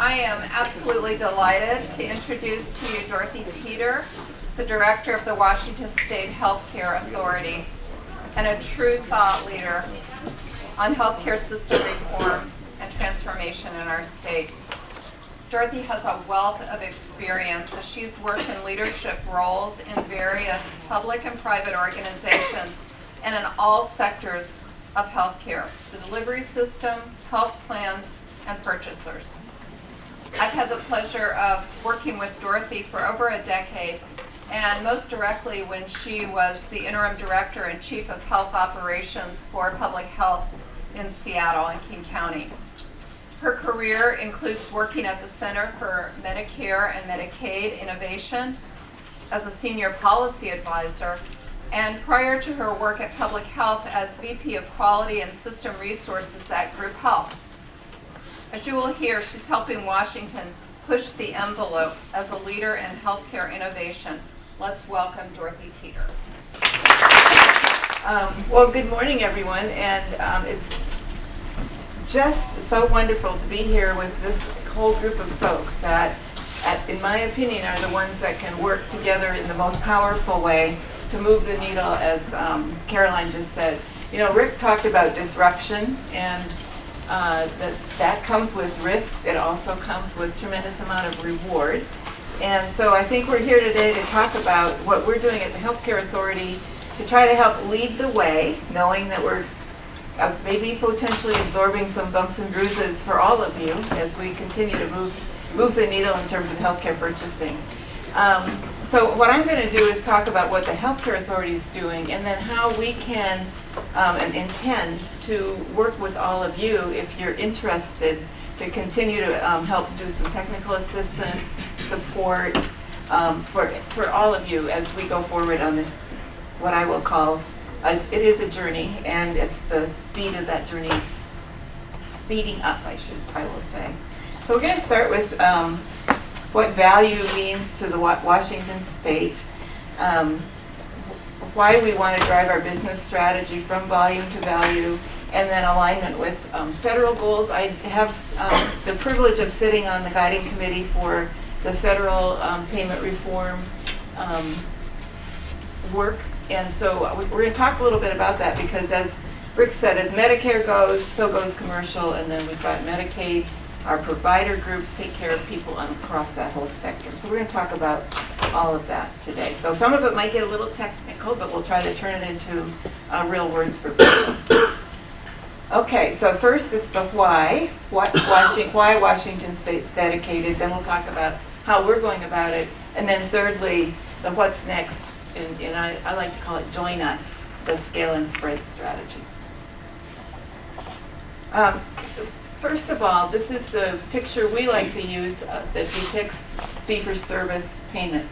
I am absolutely delighted to introduce to you Dorothy Teeter, the Director of the Washington State Healthcare Authority, and a true thought leader on healthcare system reform and transformation in our state. Dorothy has a wealth of experience as she's worked in leadership roles in various public and private organizations and in all sectors of healthcare, the delivery system, health plans, and purchasers. I've had the pleasure of working with Dorothy for over a decade, and most directly when she was the interim director and chief of health operations for public health in Seattle and King County. Her career includes working at the Center for Medicare and Medicaid Innovation as a senior policy advisor, and prior to her work at public health as VP of Quality and System Resources at Group Health. As you will hear, she's helping Washington push the envelope as a leader in healthcare innovation. Let's welcome Dorothy Teeter. Well, good morning, everyone, and it's just so wonderful to be here with this whole group of folks that, in my opinion, are the ones that can work together in the most powerful way to move the needle, as Caroline just said. You know, Rick talked about disruption, and that comes with risks. It also comes with tremendous amount of reward. And so I think we're here today to talk about what we're doing at the Healthcare Authority to try to help lead the way, knowing that we're maybe potentially absorbing some bumps and bruises for all of you as we continue to move the needle in terms of healthcare purchasing. So what I'm going to do is talk about what the Healthcare Authority is doing, and then how we can and intend to work with all of you if you're interested to continue to help do some technical assistance, support for all of you as we go forward on this, what I will call, it is a journey, and it's the speed of that journey speeding up, I will say. So we're going to start with what value means to the Washington State, why we want to drive our business strategy from volume to value, and then alignment with federal goals. I have the privilege of sitting on the guiding committee for the federal payment reform work, and so we're going to talk a little bit about that, because as Rick said, as Medicare goes, so goes commercial, and then we've got Medicaid. Our provider groups take care of people across that whole spectrum. So we're going to talk about all of that today. So some of it might get a little technical, but we'll try to turn it into real words for people. Okay, so first is the why. Why Washington State's dedicated. Then we'll talk about how we're going about it. And then thirdly, the what's next. And I like to call it join us, the scale and spread strategy. First of all, this is the picture we like to use that depicts fee-for-service payment.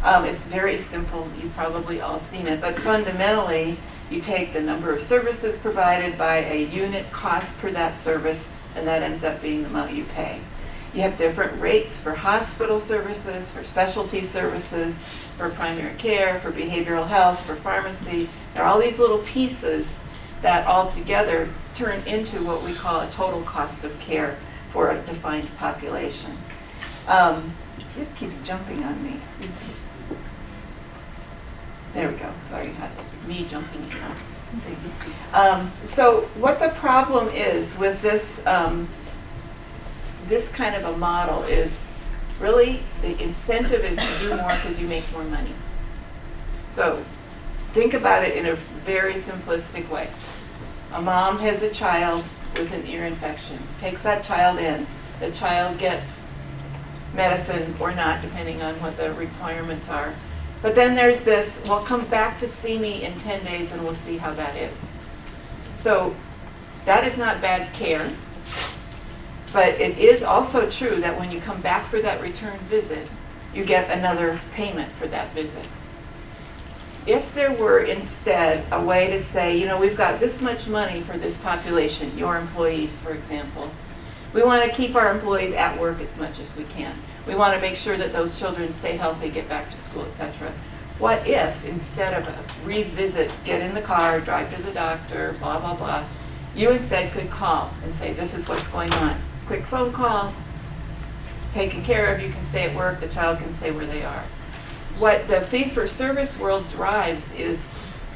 It's very simple. You've probably all seen it. But fundamentally, you take the number of services provided by a unit cost per that service, and that ends up being the amount you pay. You have different rates for hospital services, for specialty services, for primary care, for behavioral health, for pharmacy. There are all these little pieces that all together turn into what we call a total cost of care for a defined population. This keeps jumping on me. There we go. Sorry, that's me jumping in. So what the problem is with this this kind of a model is really the incentive is to do more because you make more money. So think about it in a very simplistic way. A mom has a child with an ear infection, takes that child in. The child gets medicine or not, depending on what the requirements are. But then there's this, well, come back to see me in 10 days and we'll see how that is. So that is not bad care, but it is also true that when you come back for that return visit, you get another payment for that visit. If there were instead a way to say, you know, we've got this much money for this population, your employees, for example. We want to keep our employees at work as much as we can. We want to make sure that those children stay healthy, get back to school, etc. What if, instead of a revisit, get in the car, drive to the doctor, blah, blah, blah, you instead could call and say, this is what's going on. Quick phone call, taken care of, you can stay at work, the child can stay where they are. What the fee-for-service world drives is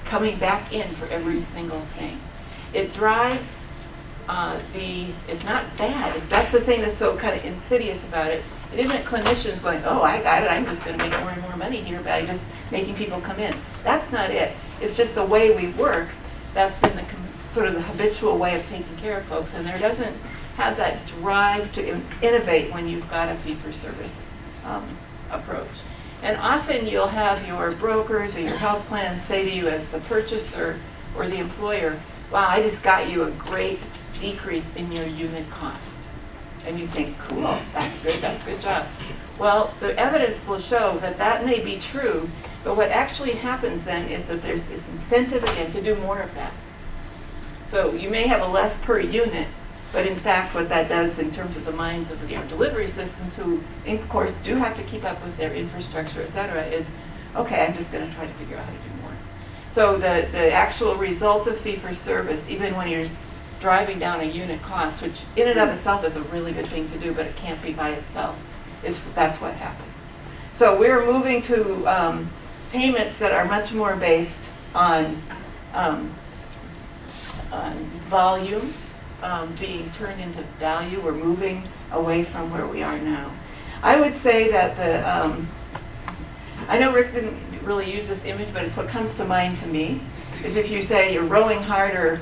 coming back in for every single thing. It drives it's not bad. That's the thing that's so kind of insidious about it. It isn't clinicians going, oh, I got it, I'm just going to make more and more money here by just making people come in. That's not it. It's just the way we work. That's been the sort of the habitual way of taking care of folks, and there doesn't have that drive to innovate when you've got a fee-for-service approach. And often you'll have your brokers or your health plans say to you as the purchaser or the employer, wow, I just got you a great decrease in your unit cost. And you think, cool, that's a good job. Well, the evidence will show that that may be true, but what actually happens then is that there's this incentive again to do more of that. So you may have a less per unit, but in fact what that does in terms of the minds of your delivery systems, who of course do have to keep up with their infrastructure, et cetera, is, okay, I'm just going to try to figure out how to do more. So the actual result of fee-for-service, even when you're driving down a unit cost, which in and of itself is a really good thing to do, but it can't be by itself, that's what happens. So we're moving to payments that are much more based on volume being turned into value. We're moving away from where we are now. I would say that I know Rick didn't really use this image, but it's what comes to mind to me, is if you say you're rowing harder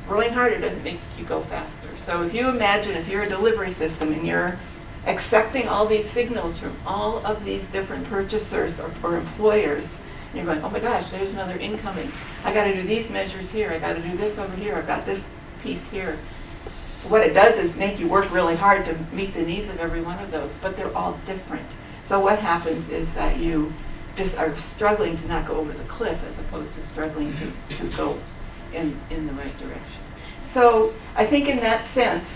doesn't make you go faster. So if you imagine if you're a delivery system and you're accepting all these signals from all of these different purchasers or employers, and you're going, oh my gosh, there's another incoming. I got to do these measures here. I got to do this over here. I've got this piece here. What it does is make you work really hard to meet the needs of every one of those, but they're all different. So what happens is that you just are struggling to not go over the cliff as opposed to struggling to go in the right direction. So I think in that sense,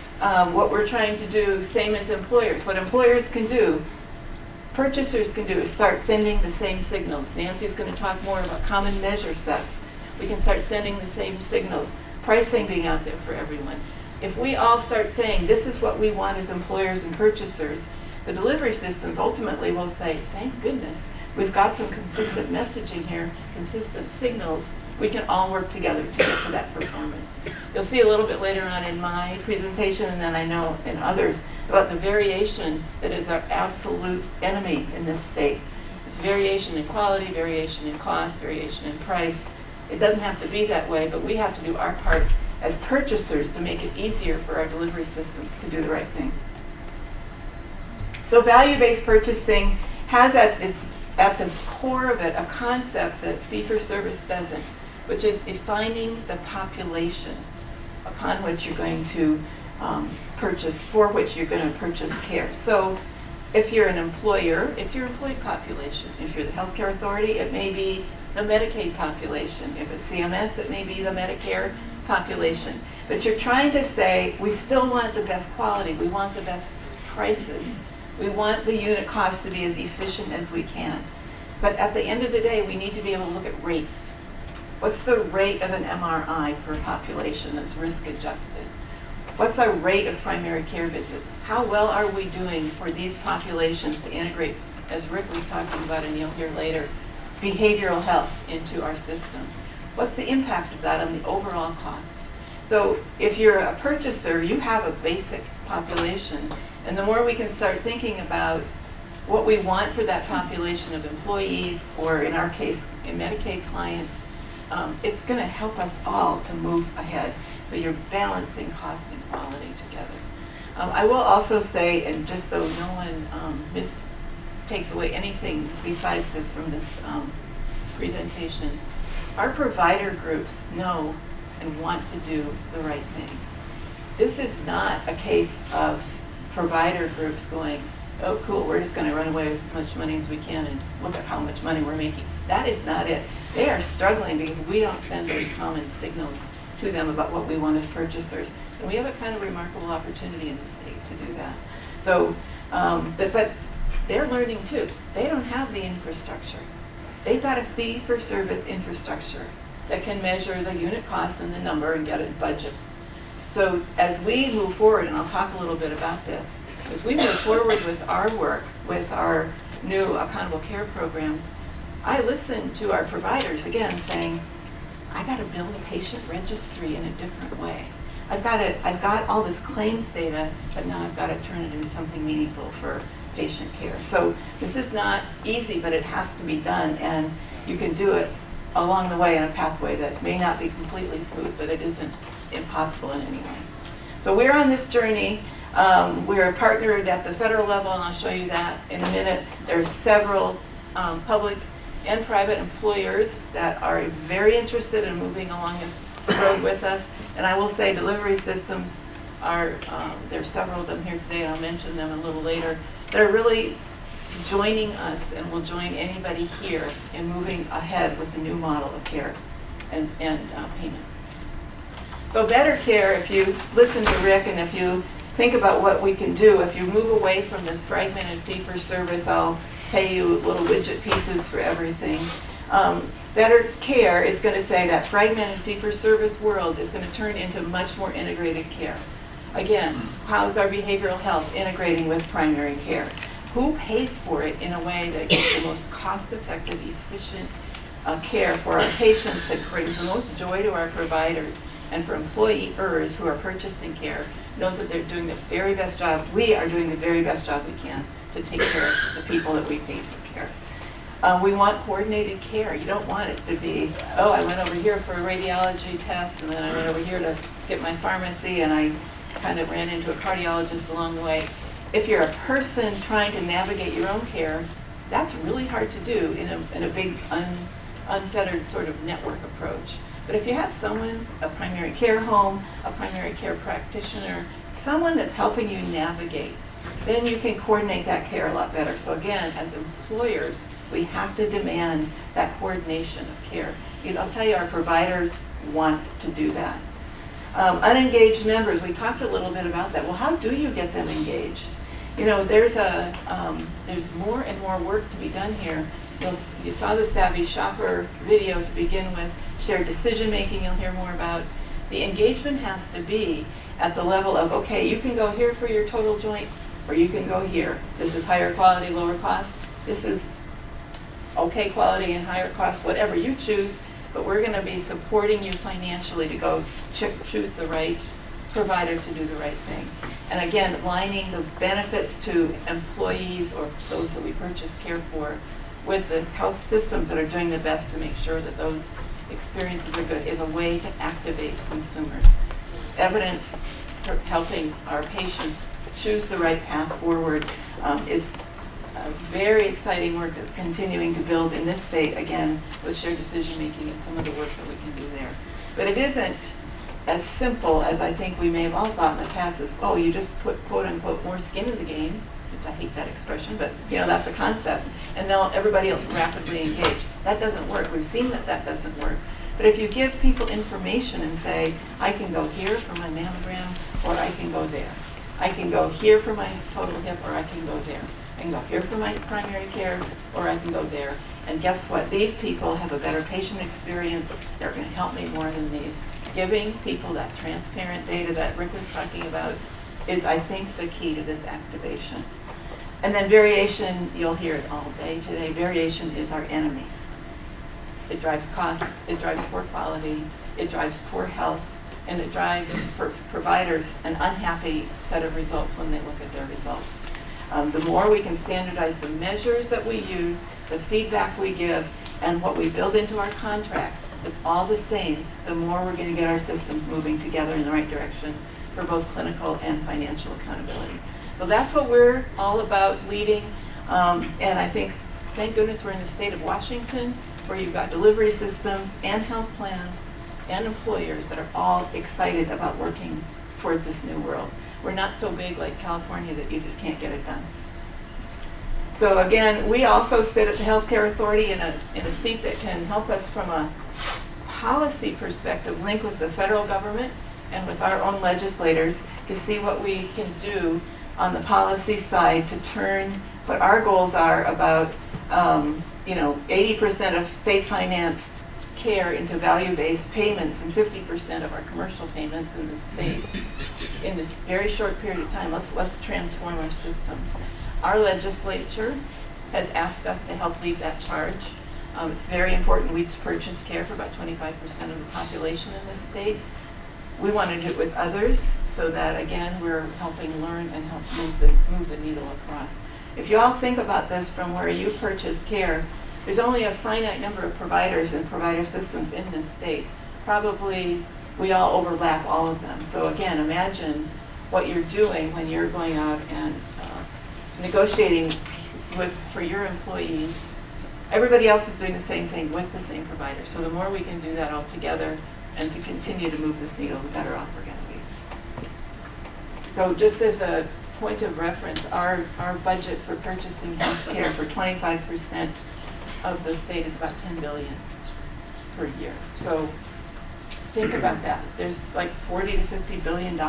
what we're trying to do, same as employers, what employers can do, purchasers can do is start sending the same signals. Nancy's going to talk more about common measure sets. We can start sending the same signals, pricing being out there for everyone. If we all start saying this is what we want as employers and purchasers, the delivery systems ultimately will say, thank goodness, we've got some consistent messaging here, consistent signals. We can all work together to get to that performance. You'll see a little bit later on in my presentation, and then I know in others, about the variation that is our absolute enemy in this state. It's variation in quality, variation in cost, variation in price. It doesn't have to be that way, but we have to do our part as purchasers to make it easier for our delivery systems to do the right thing. So value-based purchasing has at the core of it a concept that fee-for-service doesn't, which is defining the population upon which you're going to purchase, for which you're going to purchase care. So if you're an employer, it's your employee population. If you're the healthcare authority, it may be the Medicaid population. If it's CMS, it may be the Medicare population. But you're trying to say, we still want the best quality, we want the best prices, we want the unit cost to be as efficient as we can. But at the end of the day, we need to be able to look at rates. What's the rate of an MRI per population that's risk adjusted? What's our rate of primary care visits? How well are we doing for these populations to integrate, as Rick was talking about and you'll hear later, behavioral health into our system? What's the impact of that on the overall cost? So if you're a purchaser, you have a basic population, and the more we can start thinking about what we want for that population of employees, or in our case, in Medicaid clients, it's going to help us all to move ahead. So you're balancing cost and quality together. I will also say, and just so no one takes away anything besides this from this presentation, our provider groups know and want to do the right thing. This is not a case of provider groups going, oh cool, we're just going to run away with as much money as we can and look at how much money we're making. That is not it. They are struggling because we don't send those common signals to them about what we want as purchasers. And we have a kind of remarkable opportunity in the state to do that. So, but they're learning too. They don't have the infrastructure. They've got a fee-for-service infrastructure that can measure the unit cost and the number and get a budget. So as we move forward, and I'll talk a little bit about this, as we move forward with our work, with our new accountable care programs, I listen to our providers again saying, I got to build a patient registry in a different way. I've got all this claims data, but now I've got to turn it into something meaningful for patient care. So this is not easy, but it has to be done, and you can do it along the way in a pathway that may not be completely smooth, but it isn't impossible in any way. So we're on this journey. We're partnered at the federal level, and I'll show you that in a minute. There's several public and private employers that are very interested in moving along this road with us. And I will say delivery systems are, there's several of them here today, and I'll mention them a little later. They're really joining us and will join anybody here in moving ahead with the new model of care and payment. So better care, if you listen to Rick and if you think about what we can do, if you move away from this fragmented fee-for-service, I'll pay you little widget pieces for everything. Better care is going to say that fragmented fee-for-service world is going to turn into much more integrated care. Again, how's our behavioral health integrating with primary care? Who pays for it in a way that gives the most cost-effective, efficient care for our patients, that brings the most joy to our providers, and for employers who are purchasing care, knows that they're doing the very best job. We are doing the very best job we can to take care of the people that we pay for care. We want coordinated care. You don't want it to be, oh, I went over here for a radiology test, and then I went over here to get my pharmacy, and I kind of ran into a cardiologist along the way. If you're a person trying to navigate your own care, that's really hard to do in a big unfettered sort of network approach. But if you have someone, a primary care home, a primary care practitioner, someone that's helping you navigate, then you can coordinate that care a lot better. So again, as employers, we have to demand that coordination of care. I'll tell you, our providers want to do that. Unengaged members, we talked a little bit about that. Well, how do you get them engaged? You know, there's more and more work to be done here. You saw the Savvy Shopper video to begin with. Shared decision making you'll hear more about. The engagement has to be at the level of, okay, you can go here for your total joint, or you can go here. This is higher quality, lower cost. This is okay quality and higher cost, whatever you choose, but we're going to be supporting you financially to go choose the right provider to do the right thing. And again, aligning the benefits to employees or those that we purchase care for with the health systems that are doing the best to make sure that those experiences are good is a way to activate consumers. Evidence for helping our patients choose the right path forward is very exciting work that's continuing to build in this state, again, with shared decision making and some of the work that we can do there. But it isn't as simple as I think we may have all thought in the past as, oh, you just put, quote unquote, more skin in the game, which I hate that expression, but you know, that's a concept, and now everybody will rapidly engage. That doesn't work. We've seen that that doesn't work. But if you give people information and say, I can go here for my mammogram, or I can go there. I can go here for my total hip, or I can go there. I can go here for my primary care, or I can go there. And guess what? These people have a better patient experience. They're going to help me more than these. Giving people that transparent data that Rick was talking about is, I think, the key to this activation. And then variation, you'll hear it all day today. Variation is our enemy. It drives costs, it drives poor quality, it drives poor health, and it drives, for providers, an unhappy set of results when they look at their results. The more we can standardize the measures that we use, the feedback we give, and what we build into our contracts, it's all the same, the more we're going to get our systems moving together in the right direction for both clinical and financial accountability. So that's what we're all about leading, and I think, thank goodness we're in the state of Washington, where you've got delivery systems and health plans and employers that are all excited about working towards this new world. We're not so big like California that you just can't get it done. So again, we also sit at the Healthcare Authority in a seat that can help us from a policy perspective, link with the federal government and with our own legislators to see what we can do on the policy side to turn what our goals are about 80% of state-financed Medicare into value-based payments and 50% of our commercial payments in the state in a very short period of time. Let's transform our systems. Our legislature has asked us to help lead that charge. It's very important. We purchase care for about 25% of the population in this state. We want to do it with others so that, again, we're helping learn and help move the needle across. If you all think about this from where you purchase care, there's only a finite number of providers and provider systems in this state. Probably we all overlap all of them. So again, imagine what you're doing when you're going out and negotiating for your employees. Everybody else is doing the same thing with the same provider. So the more we can do that all together and to continue to move this needle, the better off we're going to be. So just as a point of reference, our budget for purchasing health care for 25% of the state is about $10 billion per year. So think about that. There's like $40 to $50 billion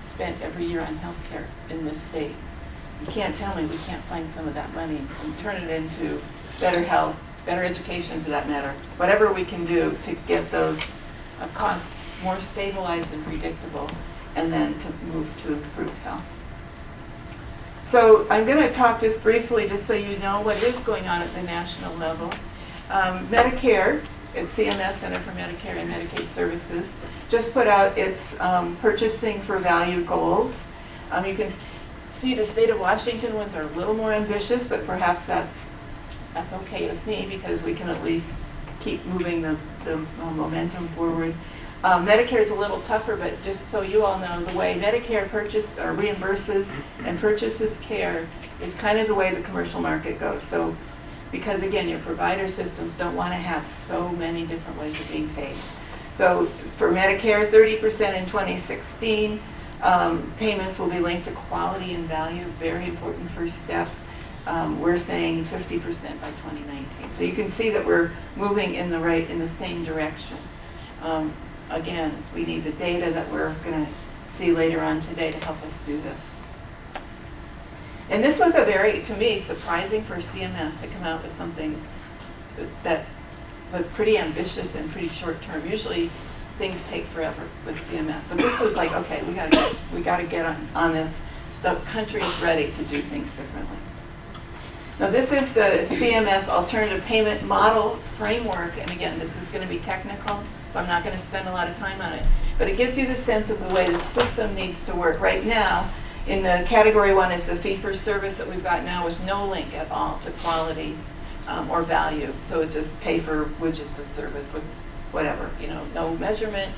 spent every year on health care in this state. You can't tell me we can't find some of that money and turn it into better health, better education for that matter, whatever we can do to get those costs more stabilized and predictable, and then to move to improved health. So I'm going to talk just briefly, just so you know what is going on at the national level. Medicare, it's CMS, Center for Medicare and Medicaid Services, just put out its purchasing for value goals. You can see the state of Washington ones are a little more ambitious, but perhaps that's okay with me because we can at least keep moving the momentum forward. Medicare is a little tougher, but just so you all know, the way Medicare reimburses and purchases care is kind of the way the commercial market goes. So, because again, your provider systems don't want to have so many different ways of being paid. So for Medicare, 30% in 2016. Payments will be linked to quality and value, very important first step. We're saying 50% by 2019. So you can see that we're moving in the same direction. Again, we need the data that we're going to see later on today to help us do this. And this was a very, to me, surprising for CMS to come out with something that was pretty ambitious and pretty short term. Usually things take forever with CMS, but this was like, okay, we got to get on this. The country is ready to do things differently. Now this is the CMS Alternative Payment Model Framework, and again, this is going to be technical, so I'm not going to spend a lot of time on it, but it gives you the sense of the way the system needs to work. Right now, in the category 1 is the fee-for-service that we've got now with no link at all to quality or value. So it's just pay for widgets of service with whatever, no measurement,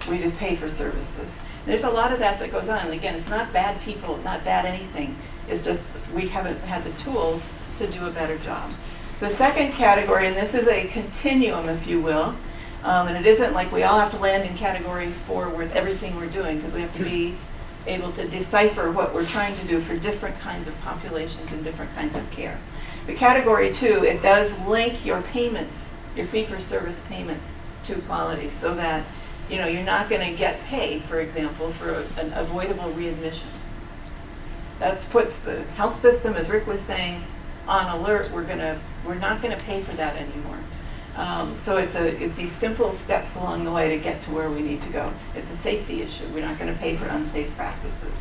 we just pay for services. And there's a lot of that goes on. And again, it's not bad people, not bad anything. It's just we haven't had the tools to do a better job. The second category, and this is a continuum, if you will, and it isn't like we all have to land in category 4 with everything we're doing, because we have to be able to decipher what we're trying to do for different kinds of populations and different kinds of care. The category 2, it does link your payments, your fee-for-service payments to quality, so that you're not going to get paid, for example, for an avoidable readmission. That puts the health system, as Rick was saying, on alert. We're not going to pay for that anymore. So it's these simple steps along the way to get to where we need to go. It's a safety issue. We're not going to pay for unsafe practices.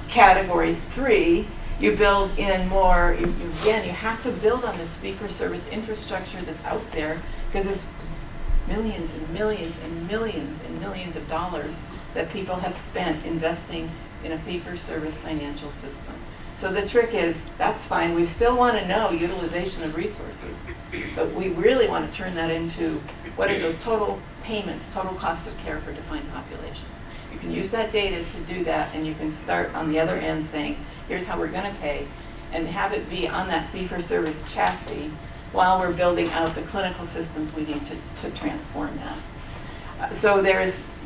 Category 3, you build in more. Again, you have to build on this fee-for-service infrastructure that's out there, because there's millions and millions and millions and millions of dollars that people have spent investing in a fee-for-service financial system. So the trick is, that's fine. We still want to know utilization of resources, but we really want to turn that into what are those total payments, total costs of care for defined populations. You can use that data to do that, and you can start on the other end saying, here's how we're going to pay, and have it be on that fee-for-service chassis while we're building out the clinical systems we need to transform that.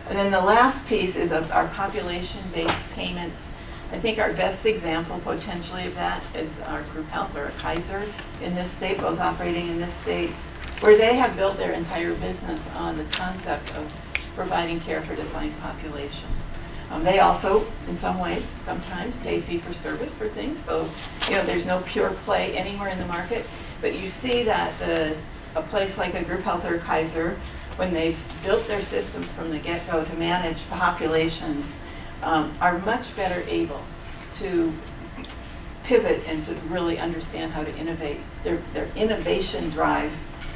And then the last piece is of our population-based payments. I think our best example potentially of that is our group health, or Kaiser in this state, both operating in this state, where they have built their entire business on the concept of providing care for defined populations. They also, in some ways, sometimes pay fee-for-service for things, so there's no pure play anywhere in the market, but you see that a place like a group health or Kaiser, when they've built their systems from the get-go to manage populations, are much better able to pivot and to really understand how to innovate. Their innovation drive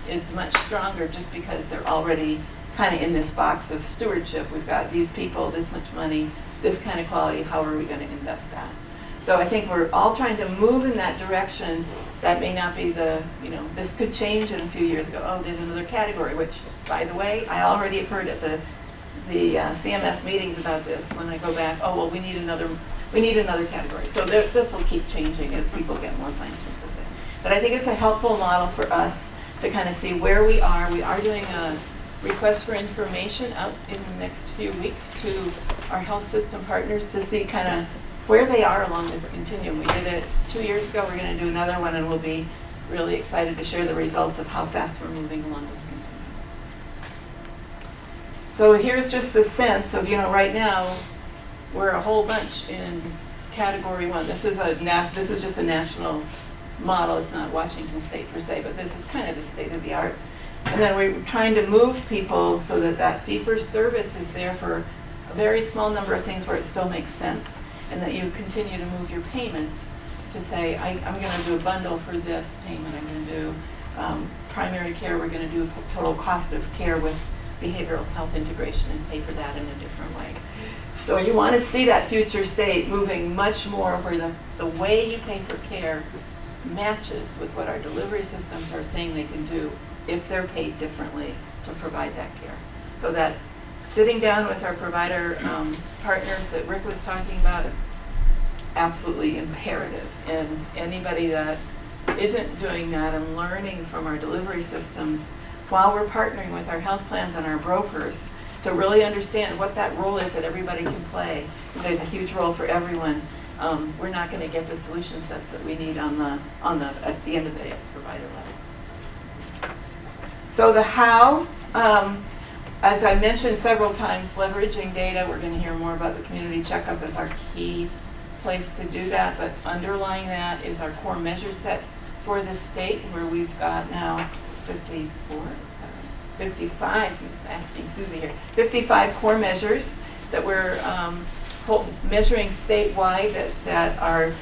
is much stronger just because they're already kind of in this box of stewardship. We've got these people, this much money, this kind of quality, how are we going to invest that? So I think we're all trying to move in that direction. That may not be the, this could change in a few years ago. Oh, there's another category, which, by the way, I already have heard at the CMS meetings about this. When I go back, oh, well, we need another category. So this will keep changing as people get more fine-tuned with it. But I think it's a helpful model for us to kind of see where we are. We are doing a request for information out in the next few weeks to our health system partners to see kind of where they are along this continuum. We did it 2 years ago. We're going to do another one, and we'll be really excited to share the results of how fast we're moving along this continuum. So here's just the sense of, right now we're a whole bunch in category 1. This is just a national model. It's not Washington State per se, but this is kind of the state of the art. And then we're trying to move people so that fee-for-service is there for a very small number of things where it still makes sense, and that you continue to move your payments to say, I'm going to do a bundle for this payment. I'm going to do primary care. We're going to do total cost of care with behavioral health integration and pay for that in a different way. So you want to see that future state moving much more where the way you pay for care matches with what our delivery systems are saying they can do if they're paid differently to provide that care. So that sitting down with our provider partners that Rick was talking about, absolutely imperative. And anybody that isn't doing that and learning from our delivery systems while we're partnering with our health plans and our brokers to really understand what that role is that everybody can play, because there's a huge role for everyone. We're not going to get the solution sets that we need at the end of the day at the provider level. So the how, as I mentioned several times, leveraging data. We're going to hear more about the community checkup as our key place to do that, but underlying that is our core measure set for the state, where we've got now 55, asking Susie here, 55 core measures that we're measuring statewide that are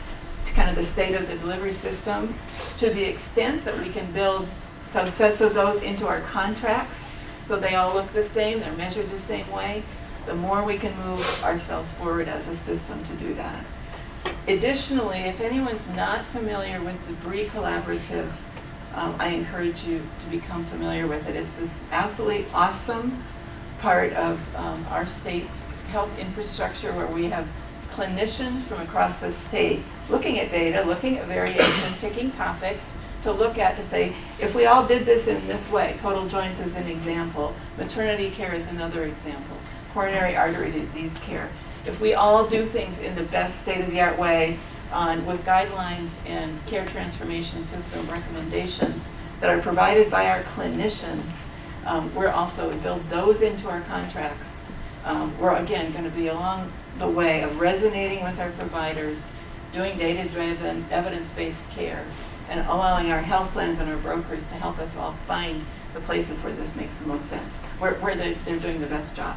kind of the state of the delivery system, to the extent that we can build subsets of those into our contracts so they all look the same, they're measured the same way, the more we can move ourselves forward as a system to do that. Additionally, if anyone's not familiar with the BRE Collaborative, I encourage you to become familiar with it. It's this absolutely awesome part of our state health infrastructure where we have clinicians from across the state looking at data, looking at variation, picking topics to look at to say, if we all did this in this way, total joints is an example, maternity care is another example, coronary artery disease care. If we all do things in the best state-of-the-art way with guidelines and care transformation system recommendations that are provided by our clinicians, we're also build those into our contracts. We're again going to be along the way of resonating with our providers, doing data-driven, evidence-based care, and allowing our health plans and our brokers to help us all find the places where this makes the most sense, where they're doing the best job.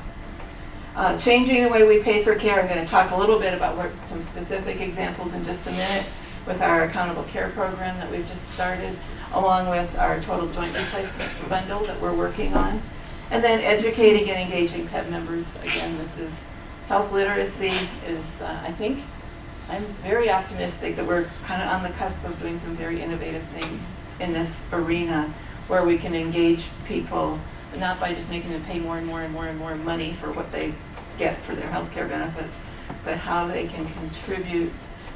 Changing the way we pay for care. I'm going to talk a little bit about some specific examples in just a minute with our accountable care program that we've just started, along with our total joint replacement bundle that we're working on. And then educating and engaging PEP members. Again, this is health literacy is, I think, I'm very optimistic that we're kind of on the cusp of doing some very innovative things in this arena where we can engage people, not by just making them pay more and more and more and more money for what they get for their health care benefits, but how they can contribute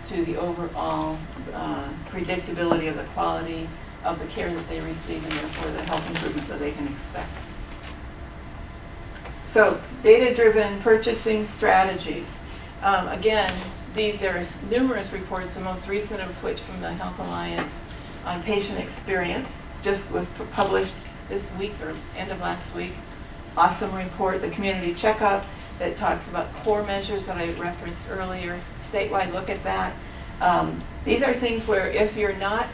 to the overall predictability of the quality of the care that they receive and therefore the health improvements that they can expect. So, data-driven purchasing strategies. Again, there are numerous reports, the most recent of which from the Health Alliance on patient experience, just was published this week or end of last week. Awesome report, the community checkup that talks about core measures that I referenced earlier, statewide look at that. These are things where if you're not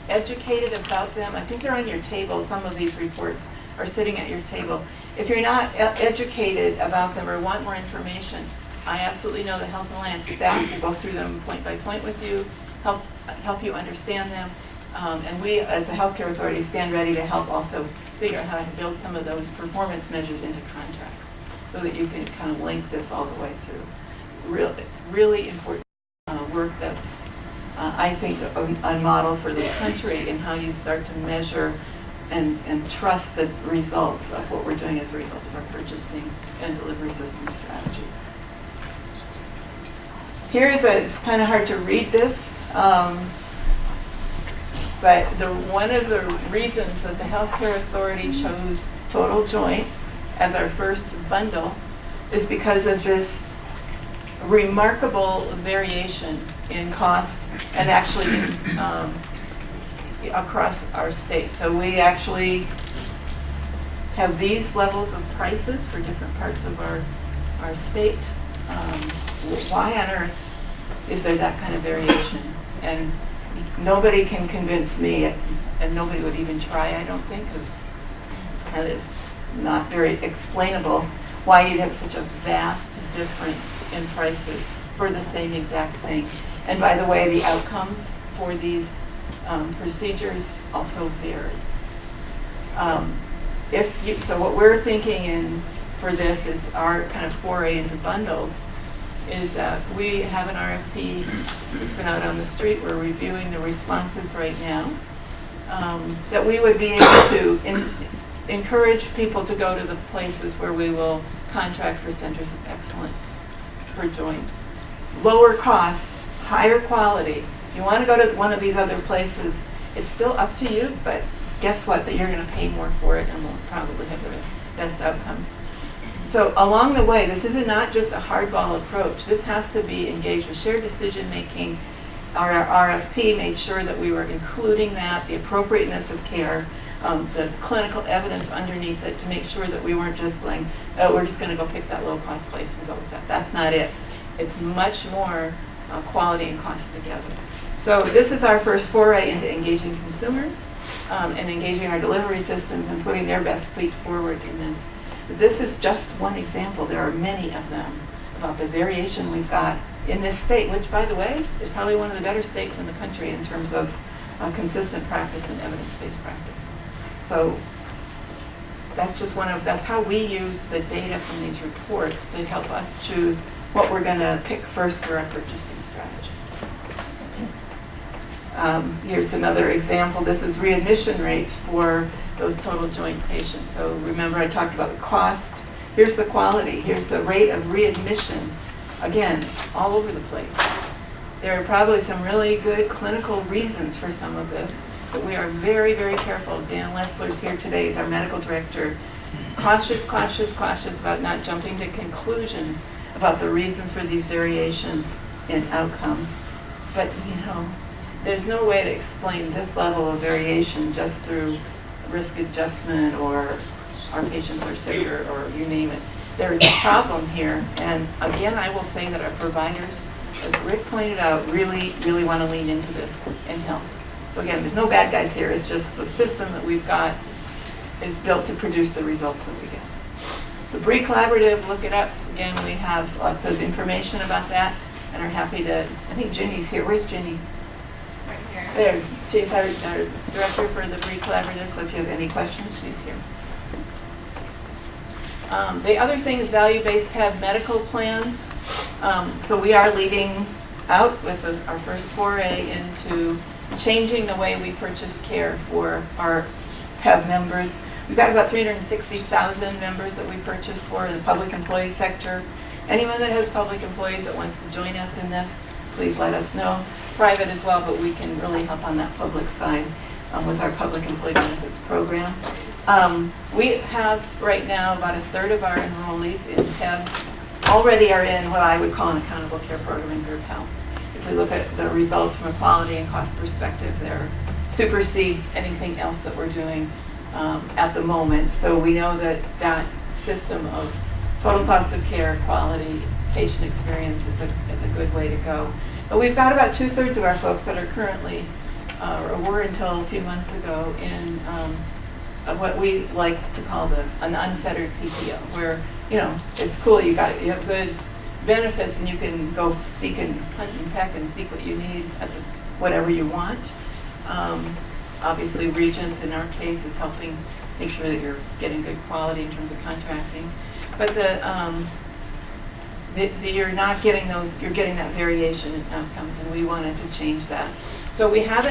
educated about them, I think they're on your table, some of these reports are sitting at your table. If you're not educated about them or want more information, I absolutely know the Health and Land staff will go through them point by point with you, help you understand them. And we, as a healthcare authority, stand ready to help also figure out how to build some of those performance measures into contracts so that you can kind of link this all the way through. Really important work that's, I think, a model for the country in how you start to measure and trust the results of what we're doing as a result of our purchasing and delivery system strategy. It's kind of hard to read this, but one of the reasons that the healthcare authority chose total joints as our first bundle is because of this remarkable variation in cost and actually across our state. So we actually have these levels of prices for different parts of our state. Why on earth is there that kind of variation? And nobody can convince me, and nobody would even try, I don't think, because it's kind of not very explainable why you'd have such a vast difference in prices for the same exact thing. And by the way, the outcomes for these procedures also vary. So what we're thinking for this is our kind of foray into bundles is that we have an RFP that's been out on the street. We're reviewing the responses right now. That we would be able to encourage people to go to the places where we will contract for centers of excellence for joints. Lower cost, higher quality. If you want to go to one of these other places, it's still up to you, but guess what? That you're going to pay more for it and will probably have the best outcomes. So along the way, this is not just a hardball approach. This has to be engaged with shared decision making. Our RFP made sure that we were including that, the appropriateness of care, the clinical evidence underneath it to make sure that we weren't just going, oh, we're just going to go pick that low cost place and go with that. That's not it. It's much more quality and cost together. So this is our first foray into engaging consumers and engaging our delivery systems and putting their best feet forward in this. This is just one example. There are many of them about the variation we've got in this state, which, by the way, is probably one of the better states in the country in terms of consistent practice and evidence-based practice. So that's how we use the data from these reports to help us choose what we're going to pick first for our purchasing strategy. Here's another example. This is readmission rates for those total joint patients. So remember I talked about the cost. Here's the quality. Here's the rate of readmission. Again, all over the place. There are probably some really good clinical reasons for some of this, but we are very, very careful. Dan Lessler's here today. He's our medical director. Cautious about not jumping to conclusions about the reasons for these variations in outcomes. But, there's no way to explain this level of variation just through risk adjustment or our patients are sicker or you name it. There is a problem here, and again, I will say that our providers, as Rick pointed out, really, really want to lean into this and help. So again, there's no bad guys here. It's just the system that we've got is built to produce the results that we get. The Bree Collaborative, look it up. Again, we have lots of information about that and are happy to, I think Ginny's here. Where's Ginny? Right here. There. She's our director for the Bree Collaborative, so if you have any questions, she's here. The other thing is value-based PAV medical plans. So we are leading out with our first foray into changing the way we purchase care for our PAV members. We've got about 360,000 members that we purchase for in the public employee sector. Anyone that has public employees that wants to join us in this, please let us know. Private as well, but we can really help on that public side with our public employee benefits program. We have right now about a third of our enrollees in PAV already are in what I would call an accountable care program in group health. If we look at the results from a quality and cost perspective, they're supersede anything else that we're doing at the moment. So we know that that system of total cost of care, quality, patient experience is a good way to go. But we've got about 2/3 of our folks that are currently, or were until a few months ago, in what we like to call an unfettered PPO, where, you know, it's cool, you have good benefits and you can go seek and hunt and peck and seek what you need at whatever you want. Obviously, Regents in our case is helping make sure that you're getting good quality in terms of contracting. But you're not getting those, you're getting that variation in outcomes, and we wanted to change that. So we have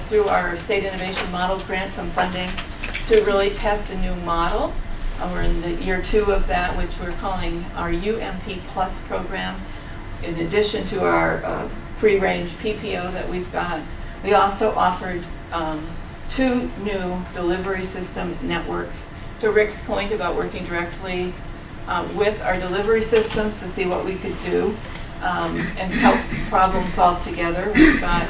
through our State Innovation Models Grant, some funding to really test a new model. We're in the year 2 of that, which we're calling our UMP Plus program. In addition to our free-range PPO that we've got, we also offered 2 new delivery system networks. To Rick's point about working directly with our delivery systems to see what we could do and help problem solve together. We've got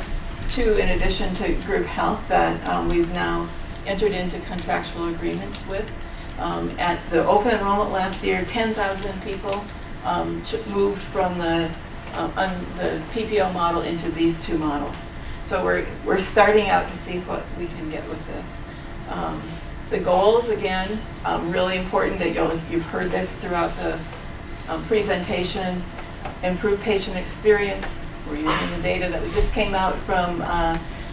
2 in addition to group health that we've now entered into contractual agreements with. At the open enrollment last year, 10,000 people moved from the PPO model into these 2 models. So we're starting out to see what we can get with this. The goals, again, really important that you've heard this throughout the presentation. Improve patient experience. We're using the data that we just came out from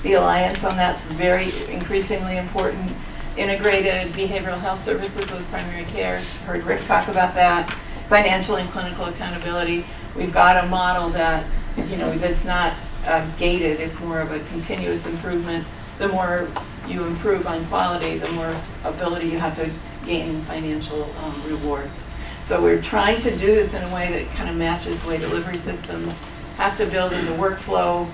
the Alliance on that's very increasingly important. Integrated behavioral health services with primary care. Heard Rick talk about that. Financial and clinical accountability. We've got a model that, you know, that's not gated. It's more of a continuous improvement. The more you improve on quality, the more ability you have to gain financial rewards. So we're trying to do this in a way that kind of matches the way delivery systems have to build into workflow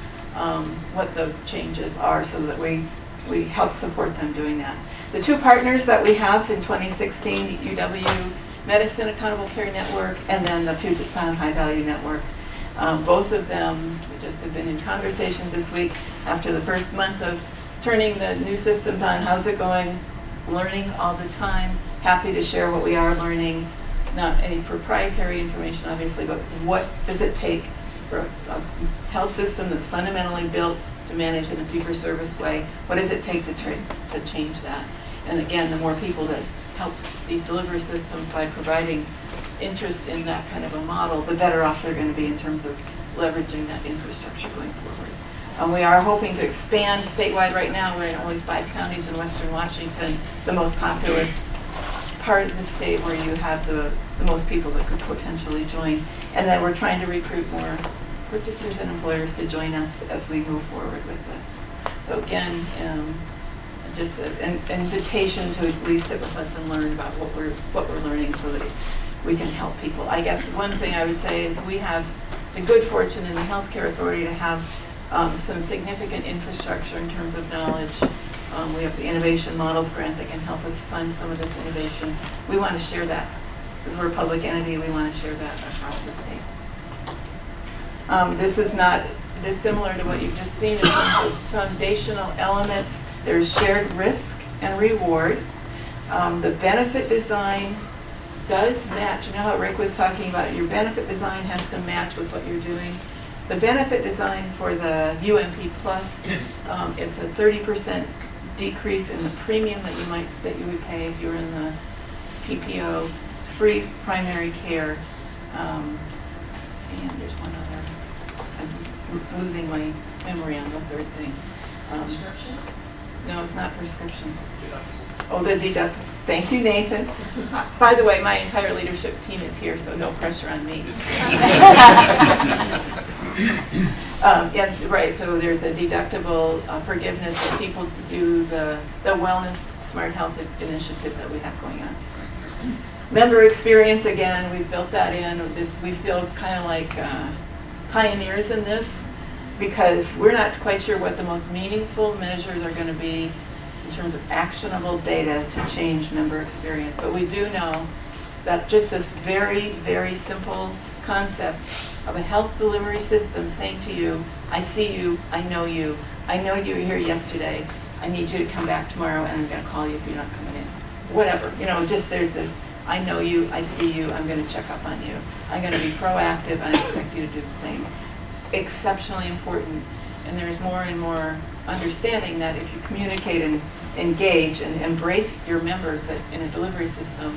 what the changes are so that we help support them doing that. The 2 partners that we have in 2016, UW Medicine Accountable Care Network and then the Puget Sound High Value Network. Both of them, we just have been in conversations this week after the first month of turning the new systems on. How's it going? Learning all the time. Happy to share what we are learning. Not any proprietary information, obviously, but what does it take for a health system that's fundamentally built to manage in a fee-for-service way? What does it take to change that? And again, the more people that help these delivery systems by providing interest in that kind of a model, the better off they're going to be in terms of leveraging that infrastructure going forward. We are hoping to expand statewide. Right now, we're in only 5 counties in Western Washington, the most populous part of the state where you have the most people that could potentially join. And then we're trying to recruit more purchasers and employers to join us as we move forward with this. So again, just an invitation to at least sit with us and learn about what we're learning so that we can help people. I guess one thing I would say is we have the good fortune in the Healthcare Authority to have some significant infrastructure in terms of knowledge. We have the Innovation Models Grant that can help us fund some of this innovation. We want to share that. Because we're a public entity, we want to share that across the state. This is not dissimilar to what you've just seen in terms of foundational elements. There's shared risk and reward. The benefit design does match. You know how Rick was talking about your benefit design has to match with what you're doing. The benefit design for the UMP Plus, it's a 30% decrease in the premium that you would pay if you were in the PPO, free primary care, and there's one other. I'm losing my memory on the third thing. Prescriptions? No, it's not prescription. Oh, the deductible. Thank you, Nathan. By the way, my entire leadership team is here, so no pressure on me. Yeah, right. So there's a deductible forgiveness that people do the Wellness Smart Health initiative that we have going on. Member experience, again, we've built that in. We feel kind of like pioneers in this because we're not quite sure what the most meaningful measures are going to be in terms of actionable data to change member experience. But we do know that just this very, very simple concept of a health delivery system saying to you, I see you, I know you were here yesterday, I need you to come back tomorrow and I'm going to call you if you're not coming in. Whatever, just there's this, I know you, I see you, I'm going to check up on you. I'm going to be proactive and I expect you to do the same. exceptionally important. And there's more and more understanding that if you communicate and engage and embrace your members in a delivery system,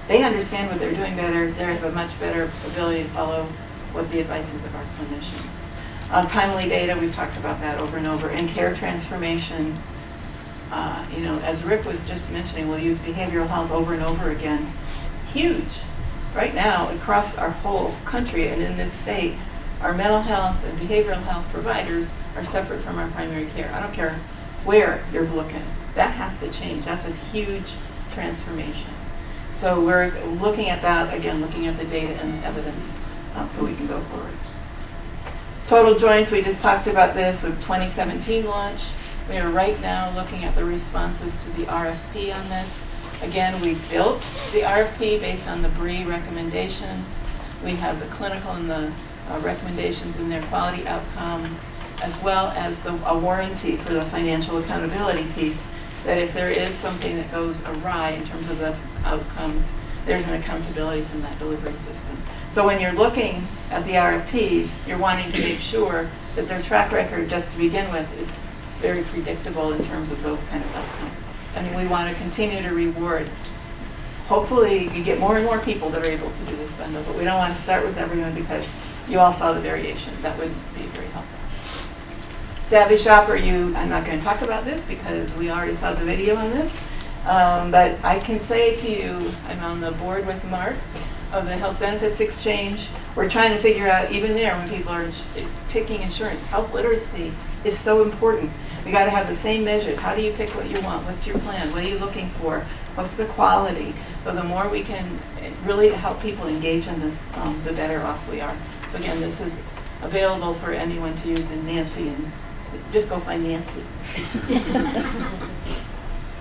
they understand what they're doing better. They have a much better ability to follow what the advice is of our clinicians. Timely data, we've talked about that over and over. And care transformation, as Rick was just mentioning, we'll use behavioral health over and over again. Huge. Right now, across our whole country and in this state, our mental health and behavioral health providers are separate from our primary care. I don't care where you're looking. That has to change. That's a huge transformation. So we're looking at that, again, looking at the data and evidence so we can go forward. Total joints, we just talked about this with 2017 launch. We are right now looking at the responses to the RFP on this. Again, we built the RFP based on the BRE recommendations. We have the clinical and the recommendations in their quality outcomes, as well as a warranty for the financial accountability piece, that if there is something that goes awry in terms of the outcomes, there's an accountability from that delivery system. So when you're looking at the RFPs, you're wanting to make sure that their track record, just to begin with, is very predictable in terms of those kind of outcomes. And we want to continue to reward. Hopefully, you get more and more people that are able to do this bundle, but we don't want to start with everyone because you all saw the variation. That would be very helpful. Savvy Shopper, I'm not going to talk about this because we already saw the video on this, but I can say to you, I'm on the board with Mark of the Health Benefits Exchange. We're trying to figure out, even there, when people are picking insurance, health literacy is so important. We got to have the same measure. How do you pick what you want? What's your plan? What are you looking for? What's the quality? So the more we can really help people engage in this, the better off we are. So again, this is available for anyone to use in Nancy, and just go find Nancy.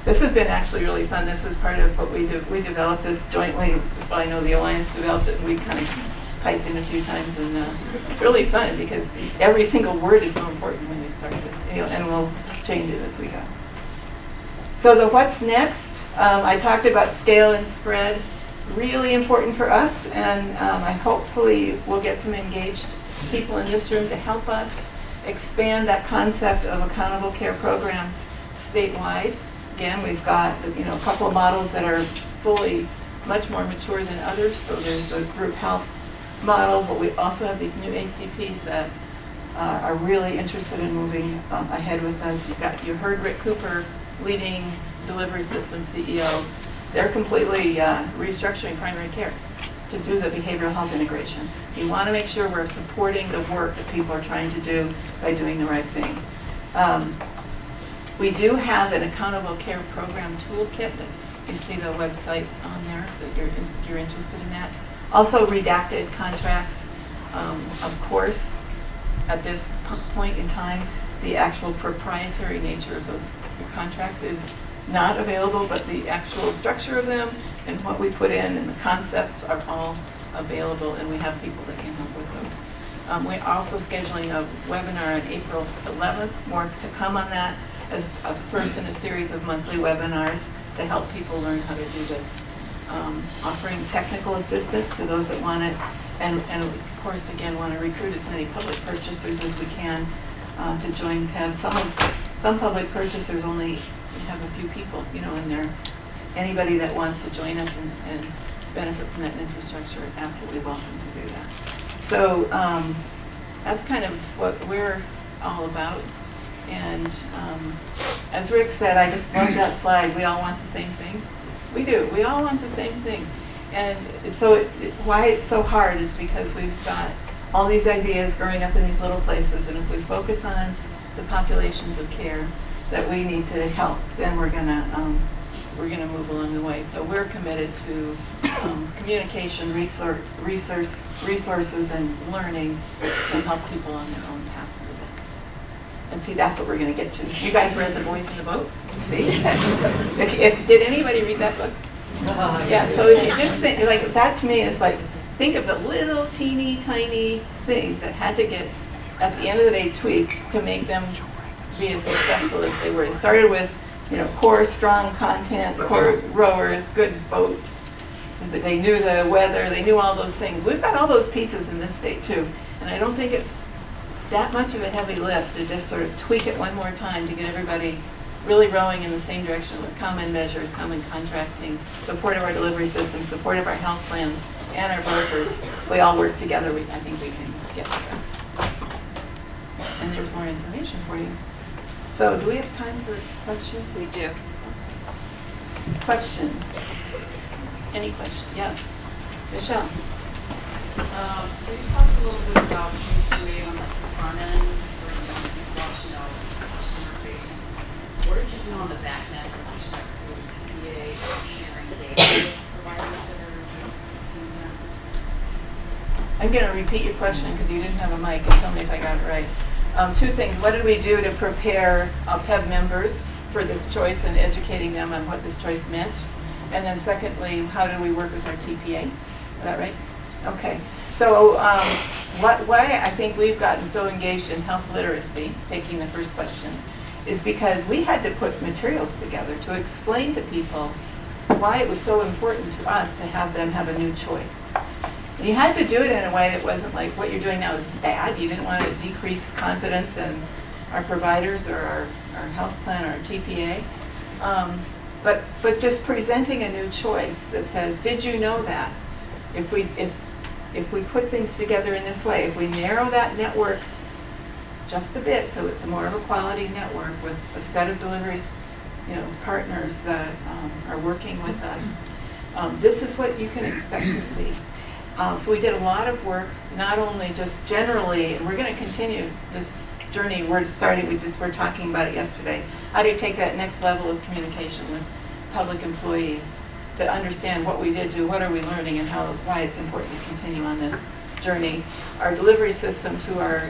This has been actually really fun. This is part of what we do. We developed this jointly. Well, I know the Alliance developed it, and we kind of piped in a few times, and it's really fun because every single word is so important when you start it, and we'll change it as we go. So the what's next, I talked about scale and spread, really important for us, and I hopefully will get some engaged people in this room to help us expand that concept of accountable care programs statewide. Again, we've got a couple of models that are fully much more mature than others. So there's a group health model, but we also have these new ACPs that are really interested in moving ahead with us. You heard Rick Cooper, leading delivery system CEO. They're completely restructuring primary care to do the behavioral health integration. We want to make sure we're supporting the work that people are trying to do by doing the right thing. We do have an accountable care program toolkit that you see the website on there that you're interested in that. Also redacted contracts. Of course, at this point in time, the actual proprietary nature of those contracts is not available, but the actual structure of them and what we put in and the concepts are all available, and we have people that can help with those. We're also scheduling a webinar on April 11th, more to come on that, as a first in a series of monthly webinars to help people learn how to do this. Offering technical assistance to those that want it, and of course, again, want to recruit as many public purchasers as we can to join PEB. Some public purchasers only have a few people, in there. Anybody that wants to join us and benefit from that infrastructure is absolutely welcome to do that. So that's kind of what we're all about. And as Rick said, I just love that slide. We all want the same thing. We do. We all want the same thing. And why it's so hard is because we've got all these ideas growing up in these little places, and if we focus on the populations of care that we need to help, then we're gonna move along the way. So we're committed to communication, resources, and learning to help people on their own path through this. And see, that's what we're going to get to. You guys read The Boys in the Boat? See? Did anybody read that book? Yeah, so if you just think, like, that to me is like, think of the little teeny tiny things that had to get, at the end of the day, tweaked to make them be as successful as they were. It started with, core strong content, core rowers, good boats. They knew the weather, they knew all those things. We've got all those pieces in this state too. And I don't think it's that much of a heavy lift to just sort of tweak it one more time to get everybody really rowing in the same direction with common measures, common contracting, support of our delivery system, support of our health plans, and our brokers. We all work together. I think we can get there. And there's more information for you. So do we have time for questions? We do. Question? Any question? Yes. Michelle? So you talked a little bit about QA on the front end, where you customer facing. What did you do on the back end with respect to TPA sharing data with providers that are doing that? I'm going to repeat your question because you didn't have a mic, and tell me if I got it right. Two things. What did we do to prepare PEB members for this choice and educating them on what this choice meant? And then secondly, how do we work with our TPA? Is that right? Okay. So why I think we've gotten so engaged in health literacy, taking the first question, is because we had to put materials together to explain to people why it was so important to us to have them have a new choice. And you had to do it in a way that wasn't like what you're doing now is bad. You didn't want to decrease confidence in our providers or our health plan or our TPA. But just presenting a new choice that says, did you know that? If we put things together in this way, if we narrow that network just a bit, so it's more of a quality network with a set of delivery, partners that are working with us, this is what you can expect to see. So we did a lot of work, not only just generally, and we're going to continue this journey we're starting. We're talking about it yesterday. How do you take that next level of communication with public employees to understand what we did do, what are we learning, and why it's important to continue on this journey. Our delivery systems who are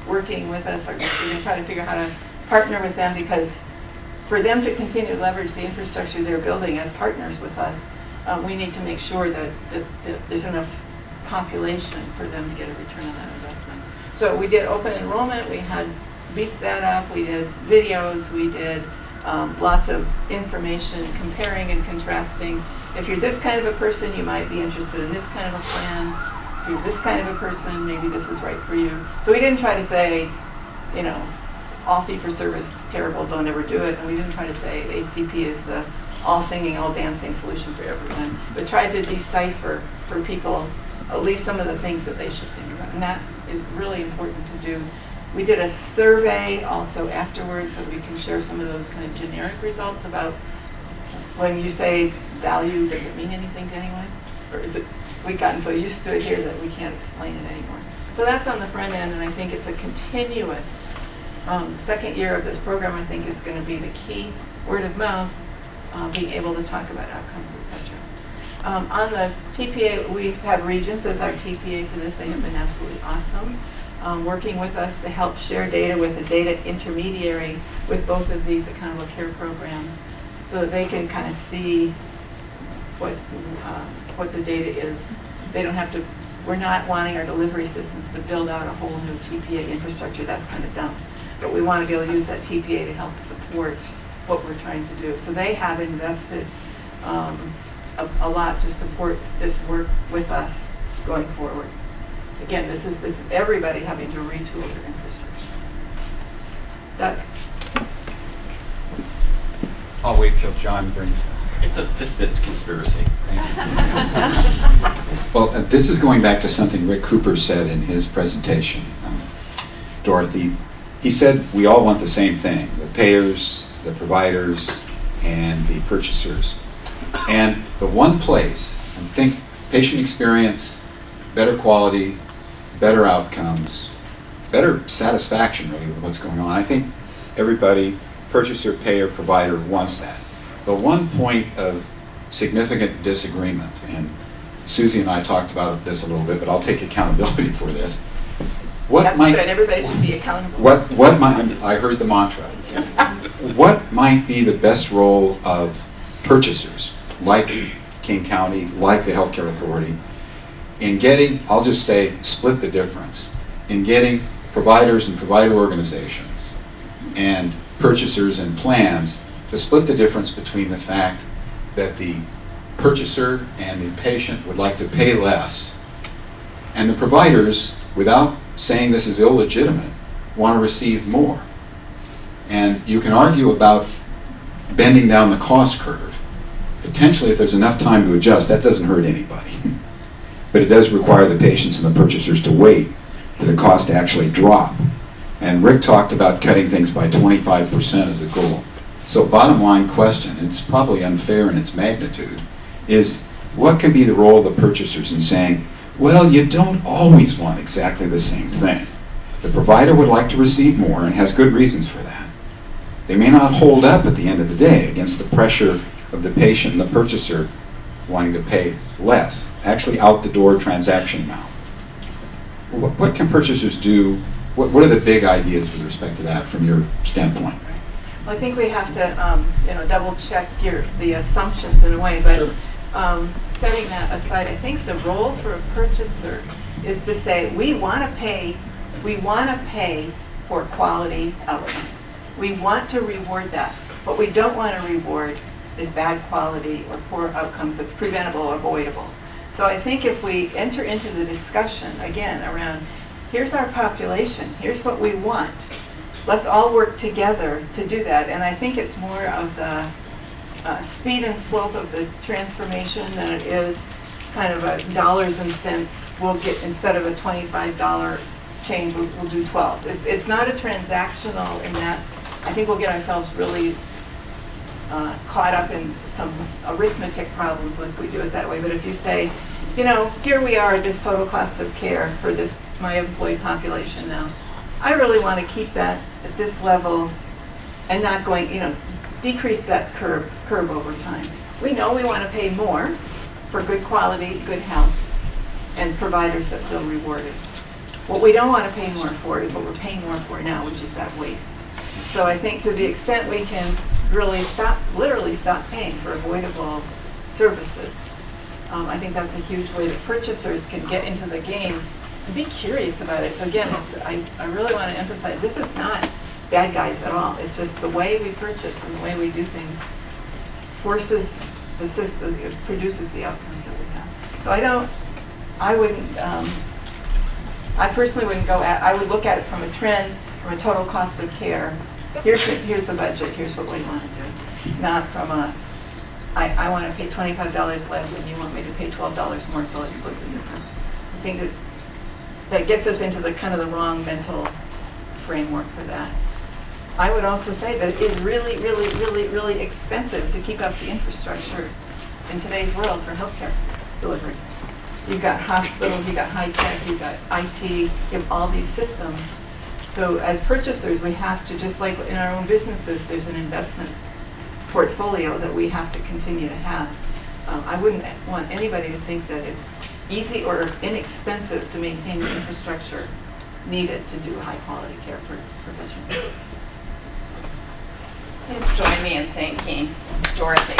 working with us we're going to try to figure out how to partner with them, because for them to continue to leverage the infrastructure they're building as partners with us, we need to make sure that there's enough population for them to get a return on that investment. So we did open enrollment, we had beefed that up, we did videos, we did lots of information comparing and contrasting. If you're this kind of a person, you might be interested in this kind of a plan. If you're this kind of a person, maybe this is right for you. So we didn't try to say, all fee-for-service terrible, don't ever do it. And we didn't try to say ACP is the all singing, all dancing solution for everyone. But tried to decipher for people at least some of the things that they should think about. And that is really important to do. We did a survey also afterwards, so we can share some of those kind of generic results about when you say value, does it mean anything to anyone? Or is it, we've gotten so used to it here that we can't explain it anymore. So that's on the front end, and I think it's a continuous second year of this program. I think is going to be the key, word of mouth, being able to talk about outcomes, etc. On the TPA, we have Regents as our TPA for this. They have been absolutely awesome, working with us to help share data with a data intermediary with both of these accountable care programs, so that they can kind of see what the data is. They don't have to. We're not wanting our delivery systems to build out a whole new TPA infrastructure. That's kind of dumb. But we want to be able to use that TPA to help support what we're trying to do. So they have invested a lot to support this work with us going forward. Again, this is everybody having to retool their infrastructure. Doug? I'll wait till John brings it. It's a Fitbit conspiracy. Well, this is going back to something Rick Cooper said in his presentation. Dorothy, he said we all want the same thing, the payers, the providers, and the purchasers. And the one place, I think patient experience, better quality, better outcomes, better satisfaction really with what's going on. I think everybody, purchaser, payer, provider, wants that. The one point of significant disagreement, and Susie and I talked about this a little bit, but I'll take accountability for this. That's good. Everybody should be accountable. I heard the mantra. What might be the best role of purchasers, like King County, like the Healthcare Authority, in getting, I'll just say, split the difference, in getting providers and provider organizations and purchasers and plans to split the difference between the fact that the purchaser and the patient would like to pay less, and the providers, without saying this is illegitimate want to receive more. And you can argue about bending down the cost curve. Potentially, if there's enough time to adjust, that doesn't hurt anybody. But it does require the patients and the purchasers to wait for the cost to actually drop. And Rick talked about cutting things by 25% as a goal. So bottom line question, it's probably unfair in its magnitude, is what can be the role of the purchasers in saying, well, you don't always want exactly the same thing. The provider would like to receive more and has good reasons for that. They may not hold up at the end of the day against the pressure of the patient and the purchaser wanting to pay less, actually out the door transaction amount. What can purchasers do? What are the big ideas with respect to that from your standpoint? Well, I think we have to, double check the assumptions in a way, but Sure. Setting that aside, I think the role for a purchaser is to say, we want to pay for quality outcomes. We want to reward that. What we don't want to reward is bad quality or poor outcomes that's preventable or avoidable. So I think if we enter into the discussion, again, around here's our population, here's what we want, let's all work together to do that. And I think it's more of the speed and slope of the transformation than it is kind of a dollars and cents. We'll get, instead of a $25 change, we'll do 12. It's not a transactional in that. I think we'll get ourselves really caught up in some arithmetic problems if we do it that way. But if you say, here we are at this total cost of care for this my employee population now. I really want to keep that at this level and not going, decrease that curve over time. We know we want to pay more for good quality, good health, and providers that feel rewarded. What we don't want to pay more for is what we're paying more for now, which is that waste. So I think to the extent we can really literally stop paying for avoidable services, I think that's a huge way that purchasers can get into the game and be curious about it. So again, I really want to emphasize, this is not bad guys at all. It's just the way we purchase and the way we do things forces the system, it produces the outcomes that we have. So I personally wouldn't I would look at it from a trend, from a total cost of care. Here's the budget, here's what we want to do. Not from I want to pay $25 less and you want me to pay $12 more, so let's split the difference. I think that gets us into the kind of the wrong mental framework for that. I would also say that it is really, really, really, really expensive to keep up the infrastructure in today's world for healthcare delivery. You've got hospitals, you've got high tech, you've got IT, you have all these systems. So as purchasers, we have to, just like in our own businesses, there's an investment portfolio that we have to continue to have. I wouldn't want anybody to think that it's easy or inexpensive to maintain the infrastructure needed to do high quality care for provision. Please join me in thanking Dorothy.